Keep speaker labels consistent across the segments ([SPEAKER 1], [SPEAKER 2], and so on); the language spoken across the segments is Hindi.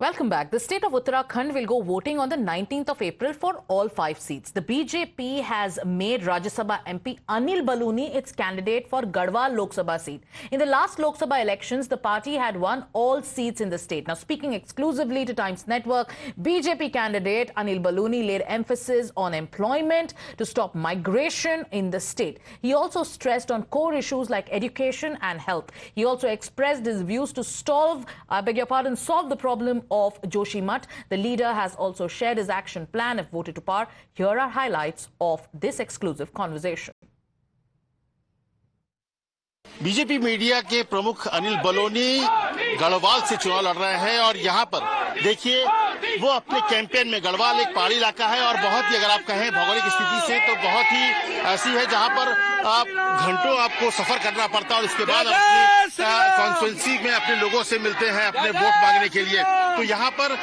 [SPEAKER 1] Welcome back. The state of Uttarakhand will go voting on the 19th of April for all 5 seats. The BJP has made Rajya Sabha MP Anil Baluni its candidate for Garhwal Lok Sabha seat. In the last Lok Sabha elections, the party had won all seats in the state. Now, speaking exclusively to Times Network, BJP candidate Anil Baluni laid emphasis on employment to stop migration in the state. He also stressed on core issues like education and health. He also expressed his views to solve the problem of Joshimath. The leader has also shared his action plan if voted to power. Here are highlights of this exclusive conversation.
[SPEAKER 2] BJP media के प्रमुख अनिल बलूनी गढ़वाल से चुनाव लड़ रहे हैं और यहाँ पर देखिए वो अपने कैंपेन में गढ़वाल एक पहाड़ी इलाका है और बहुत ही अगर आप कहें भौगोलिक स्थिति से तो बहुत ही ऐसी है जहाँ पर आप घंटों आपको सफर करना पड़ता है और इसके बाद अपनी कॉन्स्टिट्यूएंसी में अपने लोगों से मिलते हैं अपने वोट मांगने के लिए। तो यहाँ पर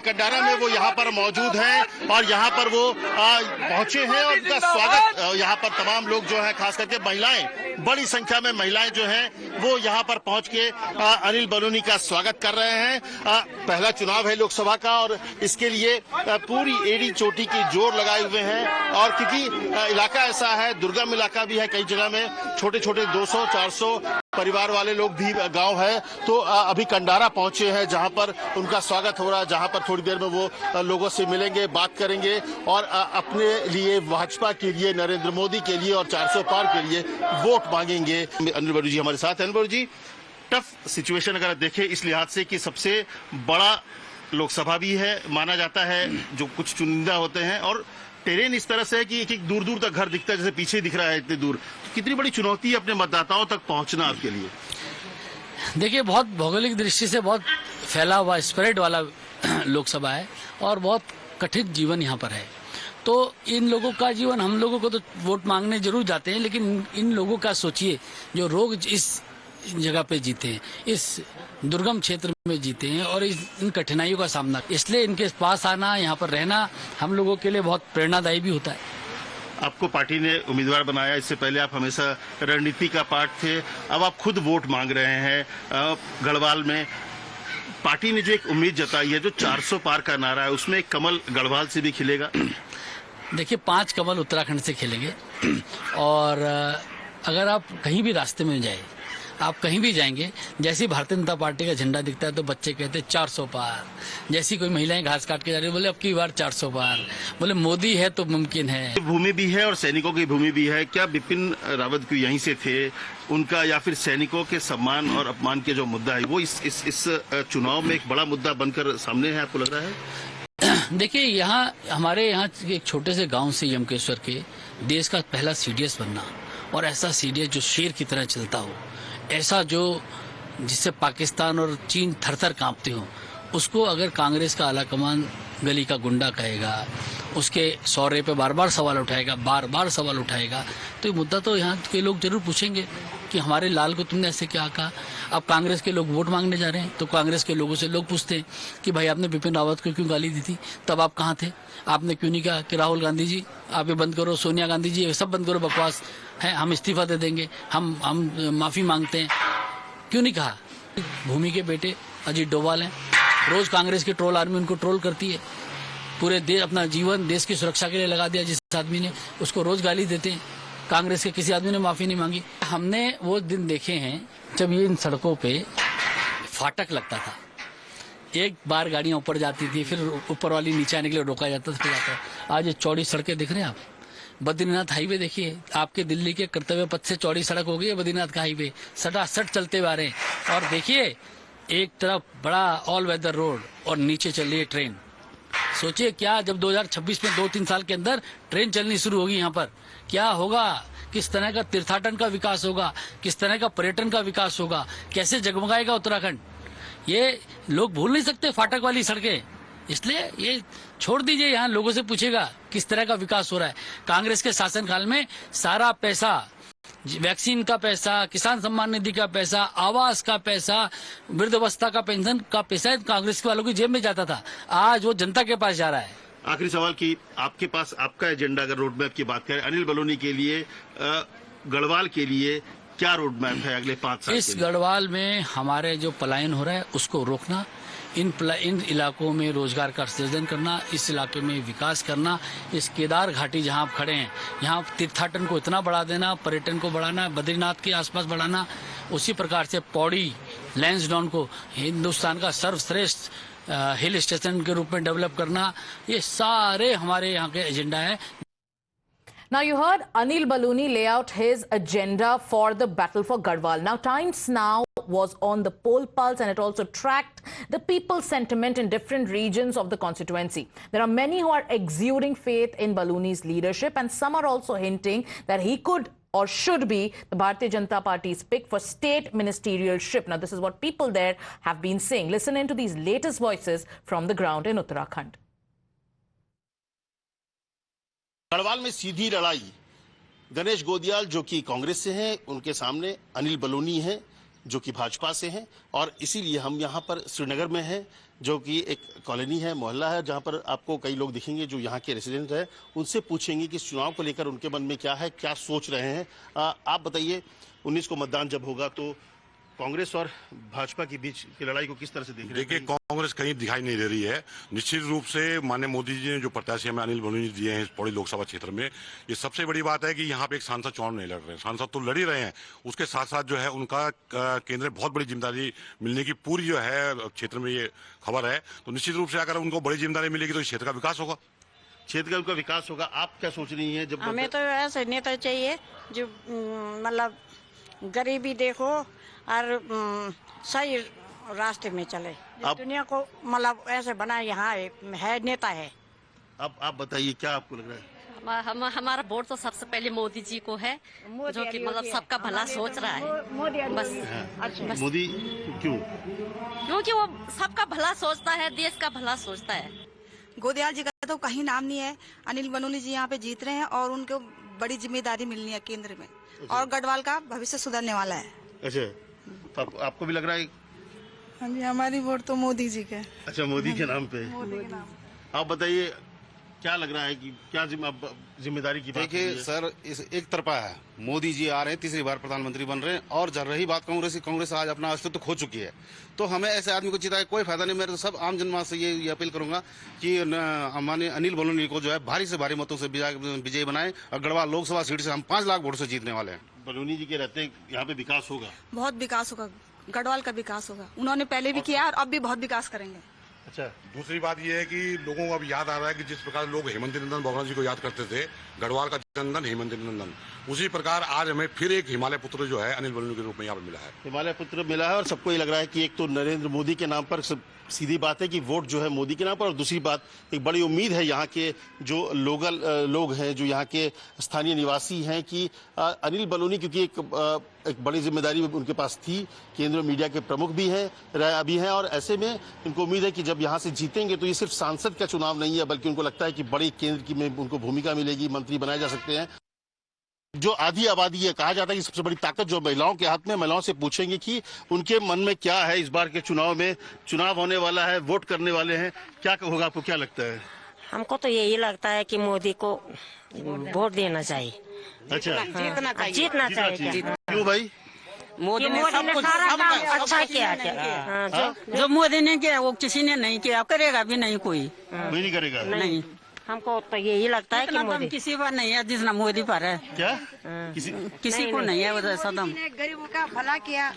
[SPEAKER 2] कंडारा में वो यहाँ पर मौजूद हैं और यहाँ पर वो पहुंचे हैं और उनका स्वागत यहाँ पर तमाम लोग जो है खास करके महिलाएं, बड़ी संख्या में महिलाएं जो हैं वो यहाँ पर पहुंच के अनिल बलूनी का स्वागत कर रहे हैं। पहला चुनाव है लोकसभा का और इसके लिए पूरी एड़ी चोटी की जोर लगाए हुए हैं और क्योंकि इलाका ऐसा है, दुर्गम इलाका भी है, कई जगह में छोटे छोटे 200-400 परिवार वाले लोग भी गांव है। तो अभी कंडारा पहुंचे हैं जहां पर उनका स्वागत हो रहा है, जहां पर थोड़ी देर में वो लोगों से मिलेंगे, बात करेंगे और अपने लिए भाजपा के लिए, नरेंद्र मोदी के लिए और 400 पार के लिए वोट मांगेंगे। अनिल बलूनी जी हमारे साथ हैं। अनिल बलूनी जी, टफ सिचुएशन अगर देखें इस लिहाज से कि सबसे बड़ा लोकसभा भी है माना जाता है, जो कुछ चुनिंदा होते हैं और टेरेन इस तरह से है कि एक दूर दूर तक घर दिखता है, जैसे पीछे दिख रहा है इतनी दूर। तो कितनी बड़ी चुनौती है अपने मतदाताओं तक पहुंचना आपके लिए?
[SPEAKER 3] देखिए, बहुत भौगोलिक दृष्टि से बहुत फैला हुआ स्प्रेड वाला लोकसभा है और बहुत कठिन जीवन यहाँ पर है। तो इन लोगों का जीवन, हम लोगों को तो वोट मांगने जरूर जाते हैं, लेकिन इन लोगों का सोचिए जो रोज इस जगह पे जीते हैं, इस दुर्गम क्षेत्र में जीते हैं और इन कठिनाइयों का सामना, इसलिए इनके पास आना, यहाँ पर रहना हम लोगों के लिए बहुत प्रेरणादायी भी होता है।
[SPEAKER 2] आपको पार्टी ने उम्मीदवार बनाया, इससे पहले आप हमेशा रणनीति का पार्ट थे, अब आप खुद वोट मांग रहे हैं गढ़वाल में। पार्टी ने जो एक उम्मीद जताई है, जो 400 पार का नारा है, उसमें एक कमल गढ़वाल से भी खिलेगा?
[SPEAKER 3] देखिए, 5 कमल उत्तराखंड से खिलेंगे और अगर आप कहीं भी रास्ते में जाए, आप कहीं भी जाएंगे, जैसे भारतीय जनता पार्टी का झंडा दिखता है तो बच्चे कहते हैं 400 पार। जैसी कोई महिलाएं घास काट के जा रही, बोले अब की बार 400 पार, बोले मोदी है तो मुमकिन है।
[SPEAKER 2] भूमि भी है और सैनिकों की भूमि भी है। क्या बिपिन रावत क्यों यहीं से थे, उनका या फिर सैनिकों के सम्मान और अपमान के जो मुद्दा है वो इस चुनाव में एक बड़ा मुद्दा बनकर सामने है, आपको लग रहा है?
[SPEAKER 3] देखिए, यहाँ हमारे यहाँ एक छोटे से गाँव से यमकेश्वर के देश का पहला CDS बनना और ऐसा CDS जो शेर की तरह चलता हो, ऐसा जो जिससे पाकिस्तान और चीन थर-थर कांपते हो, उसको अगर कांग्रेस का आला कमान गली का गुंडा कहेगा, उसके शौर्य पे बार बार सवाल उठाएगा, तो ये मुद्दा तो यहाँ के लोग जरूर पूछेंगे कि हमारे लाल को तुमने ऐसे क्या कहा। अब कांग्रेस के लोग वोट मांगने जा रहे हैं तो कांग्रेस के लोगों से लोग पूछते हैं कि भाई आपने बिपिन रावत को क्यों गाली दी थी, तब आप कहाँ थे, आपने क्यों नहीं कहा कि राहुल गांधी जी आप ये बंद करो, सोनिया गांधी जी ये सब बंद करो, बकवास है, हम इस्तीफा दे देंगे, हम माफी मांगते हैं, क्यों नहीं कहा? भूमि के बेटे अजीत डोभाल हैं, रोज कांग्रेस की ट्रोल आर्मी उनको ट्रोल करती है, पूरे देश अपना जीवन देश की सुरक्षा के लिए लगा दिया जिस आदमी ने, उसको रोज गाली देते हैं। कांग्रेस के किसी आदमी ने माफी नहीं मांगी। हमने वो दिन देखे हैं जब ये इन सड़कों पे फाटक लगता था, एक बार गाड़ियां ऊपर जाती थी, फिर ऊपर वाली नीचे आने के लिए रोका जाता था। आज ये चौड़ी सड़कें दिख रहे हैं आप, बद्रीनाथ हाईवे देखिए, आपके दिल्ली के कर्तव्य पथ से चौड़ी सड़क हो गई है बद्रीनाथ का हाईवे, सटासट चलते हुए आ रहे हैं। और देखिए, एक तरफ बड़ा ऑल वेदर रोड और नीचे चल रही है ट्रेन। सोचिए क्या जब 2026 में 2-3 साल के अंदर ट्रेन चलनी शुरू होगी यहाँ पर, क्या होगा, किस तरह का तीर्थाटन का विकास होगा, किस तरह का पर्यटन का विकास होगा, कैसे जगमगाएगा उत्तराखंड। ये लोग भूल नहीं सकते फाटक वाली सड़कें, इसलिए ये छोड़ दीजिए, यहाँ लोगों से पूछेगा किस तरह का विकास हो रहा है। कांग्रेस के शासनकाल में सारा पैसा, वैक्सीन का पैसा, किसान सम्मान निधि का पैसा, आवास का पैसा, वृद्धावस्था का पेंशन का पैसा कांग्रेस वालों की जेब में जाता था, आज वो जनता के पास जा रहा है।
[SPEAKER 2] आखिरी सवाल की आपके पास आपका एजेंडा अगर रोड मैप की बात करें, अनिल बलूनी के लिए, गढ़वाल के लिए क्या रोड मैप है अगले 5 साल?
[SPEAKER 3] इस गढ़वाल में हमारे जो पलायन हो रहा है उसको रोकना, इन इलाकों में रोजगार का सृजन करना, इस इलाके में विकास करना, इस केदार घाटी जहां आप खड़े हैं यहाँ तीर्थाटन को इतना बढ़ा देना, पर्यटन को बढ़ाना, बद्रीनाथ के आसपास बढ़ाना, उसी प्रकार से पौड़ी लैंसडाउन को हिंदुस्तान का सर्वश्रेष्ठ हिल स्टेशन के रूप में डेवलप करना, ये सारे हमारे यहाँ के एजेंडा है।
[SPEAKER 1] Now you heard Anil Baluni lay out his agenda for the battle for Garhwal. Now Times Now was on the poll pulse and it also tracked the people's sentiment in different regions of the constituency. There are many who are exuding faith in Baluni's leadership and some are also hinting that he could or should be the Bharatiya Janata Party's pick for state ministerialship. Now this is what people there have been saying. Listen into these latest voices from the ground in Uttarakhand.
[SPEAKER 2] Garhwal में सीधी लड़ाई गणेश गोदियाल जो कि कांग्रेस से हैं, उनके सामने अनिल बलूनी हैं जो कि भाजपा से हैं, और इसीलिए हम यहाँ पर श्रीनगर में हैं जो कि एक कॉलोनी है, मोहल्ला है, जहाँ पर आपको कई लोग दिखेंगे जो यहाँ के रेसिडेंट हैं। उनसे पूछेंगे कि इस चुनाव को लेकर उनके मन में क्या है, क्या सोच रहे हैं। आप बताइए, 19 को मतदान जब होगा तो कांग्रेस और भाजपा के बीच की लड़ाई को किस तरह से देख रहे हैं?
[SPEAKER 4] देखिए, कांग्रेस कहीं दिखाई नहीं दे रही है। निश्चित रूप से माननीय मोदी जी ने जो प्रत्याशी हमें अनिल बलूनी दिए हैं इस पौड़ी लोकसभा क्षेत्र में, ये सबसे बड़ी बात है कि यहाँ पे एक सांसद चुनाव नहीं लड़ रहे हैं। सांसद तो लड़ ही रहे हैं, उसके साथ साथ जो है उनका केंद्र में बहुत बड़ी जिम्मेदारी मिलने की पूरी जो है क्षेत्र में ये खबर है। तो निश्चित रूप से अगर उनको बड़ी जिम्मेदारी मिलेगी तो इस क्षेत्र का विकास होगा।
[SPEAKER 2] क्षेत्र का उनका विकास होगा। आप क्या सोच रही हैं? जब
[SPEAKER 5] हमें तो ऐसे नेता चाहिए जो मतलब गरीबी देखो और सही रास्ते में चले, दुनिया को मतलब ऐसे बनाए। यहाँ है नेता है।
[SPEAKER 2] अब आप बताइए, क्या आपको लग रहा है?
[SPEAKER 6] हमारा वोट तो सबसे पहले मोदी जी को है, जो कि मतलब सबका भला सोच रहा है। बस
[SPEAKER 2] मोदी क्यों?
[SPEAKER 6] क्योंकि वो सबका भला सोचता है, देश का भला सोचता है।
[SPEAKER 7] गोदियाल जी का तो कहीं नाम नहीं है। अनिल बलूनी जी यहाँ पे जीत रहे हैं और उनको बड़ी जिम्मेदारी मिलनी है केंद्र में, और गढ़वाल का भविष्य सुधरने वाला है।
[SPEAKER 2] अच्छा, तो आपको भी लग रहा है?
[SPEAKER 7] हाँ जी, हमारी वोट तो मोदी जी का।
[SPEAKER 2] अच्छा, मोदी के नाम पे। आप बताइए, क्या लग रहा है कि क्या जिम्मेदारी की बात?
[SPEAKER 8] देखिए सर, इस एक तरफा है, मोदी जी आ रहे हैं, तीसरी बार प्रधानमंत्री बन रहे हैं, और जब रही बात कांग्रेस की, कांग्रेस आज अपना अस्तित्व खो चुकी है। तो हमें ऐसे आदमी को चिताए कोई फायदा नहीं। मैं तो सब आम जनमानस से ये अपील करूंगा कि माननीय अनिल बलूनी को जो है भारी से भारी मतों से विजयी बनाए, और गढ़वाल लोकसभा सीट से हम 5 लाख वोट से जीतने वाले हैं।
[SPEAKER 2] बलूनी जी के रहते यहाँ पे विकास होगा,
[SPEAKER 7] बहुत विकास होगा, गढ़वाल का विकास होगा। उन्होंने पहले भी किया और अब भी बहुत विकास करेंगे।
[SPEAKER 2] अच्छा,
[SPEAKER 4] दूसरी बात यह है कि लोगों को अब याद आ रहा है कि जिस प्रकार लोग हेमंत नंदन बोगरा जी को याद करते थे, गढ़वाल का जननंदन हेमंत नंदन, उसी प्रकार आज हमें फिर एक हिमालय पुत्र जो है अनिल बलूनी के रूप में यहाँ पर मिला है।
[SPEAKER 2] हिमालय पुत्र मिला है, और सबको ये लग रहा है कि एक तो नरेंद्र मोदी के नाम पर सीधी बात है कि वोट जो है मोदी के नाम पर, और दूसरी बात एक बड़ी उम्मीद है यहाँ के जो लोग हैं, जो यहाँ के स्थानीय निवासी हैं, कि अनिल बलूनी, क्योंकि एक बड़ी जिम्मेदारी उनके पास थी, केंद्रीय मीडिया के प्रमुख भी हैं अभी हैं, और ऐसे में इनको उम्मीद है कि जब यहाँ से जीतेंगे तो ये सिर्फ सांसद का चुनाव नहीं है, बल्कि उनको लगता है कि बड़ी केंद्र की में उनको भूमिका मिलेगी, मंत्री बनाए जा सकते हैं। जो आधी आबादी है, कहा जाता है कि सबसे बड़ी ताकत जो महिलाओं के हाथ में। महिलाओं से पूछेंगे कि उनके मन में क्या है। इस बार के चुनाव में चुनाव होने वाला है, वोट करने वाले हैं, क्या होगा, आपको क्या लगता है?
[SPEAKER 9] हमको तो यही लगता है कि मोदी को वोट देना चाहिए।
[SPEAKER 2] अच्छा,
[SPEAKER 9] जीतना चाहिए।
[SPEAKER 2] क्यों भाई?
[SPEAKER 9] मोदी ने सारा काम अच्छा किया।
[SPEAKER 5] जो मोदी ने किया वो किसी ने नहीं किया, करेगा भी नहीं, कोई
[SPEAKER 2] नहीं करेगा।
[SPEAKER 9] नहीं, हमको तो यही लगता है कि मोदी
[SPEAKER 5] किसी पर नहीं है जितना मोदी पर है।
[SPEAKER 2] क्या
[SPEAKER 5] किसी को नहीं है वो सदम।
[SPEAKER 7] गरीबों का भला किया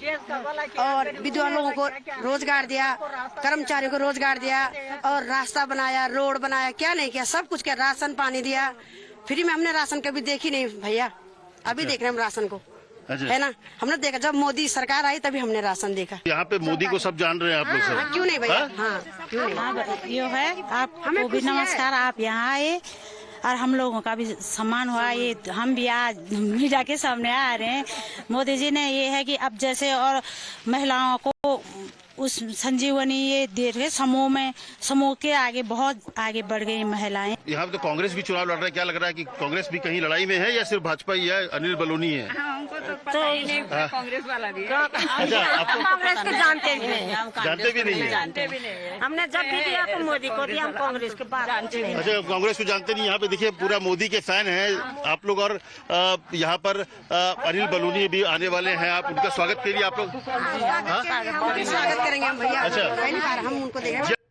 [SPEAKER 7] और विधवा लोगों को रोजगार दिया, कर्मचारियों को रोजगार दिया, और रास्ता बनाया, रोड बनाया, क्या नहीं किया, सब कुछ किया। राशन पानी दिया फ्री में। हमने राशन कभी देखी नहीं भैया, अभी देख रहे हैं हम राशन को, है ना। हमने देखा जब मोदी सरकार आई तभी हमने राशन देखा।
[SPEAKER 2] यहाँ पे मोदी को सब जान रहे हैं आप लोग सब?
[SPEAKER 7] क्यों नहीं भैया? हाँ, क्यों नहीं?
[SPEAKER 5] ये है, आपको भी नमस्कार। आप यहाँ आए और हम लोगों का भी सम्मान हुआ। ये हम भी आज मीडिया के सामने आ रहे हैं। मोदी जी ने ये है कि अब जैसे और महिलाओं को उस संजीवनी ये दे रहे, समूह के आगे बहुत आगे बढ़ गई महिलाएं।
[SPEAKER 2] यहाँ पे तो कांग्रेस भी चुनाव लड़ रहा है, क्या लग रहा है कि कांग्रेस भी कहीं लड़ाई में है, या सिर्फ भाजपा ही है, अनिल बलूनी है?
[SPEAKER 5] हमको तो पता ही नहीं, कांग्रेस वाला भी है।
[SPEAKER 2] अच्छा, आपको
[SPEAKER 9] कांग्रेस को जानते भी नहीं,
[SPEAKER 2] जानते भी नहीं है?
[SPEAKER 9] जानते भी नहीं। हमने जब भी दिया तो मोदी को दिया, हम कांग्रेस के बात जानते नहीं।
[SPEAKER 2] अच्छा, कांग्रेस को जानते नहीं। यहाँ पे देखिए पूरा मोदी के फैन है आप लोग, और यहाँ पर अनिल बलूनी भी आने वाले हैं। आप उनका स्वागत करिए आप लोग।
[SPEAKER 7] स्वागत करेंगे हम भैया, पहली बार हम उनको देखेंगे।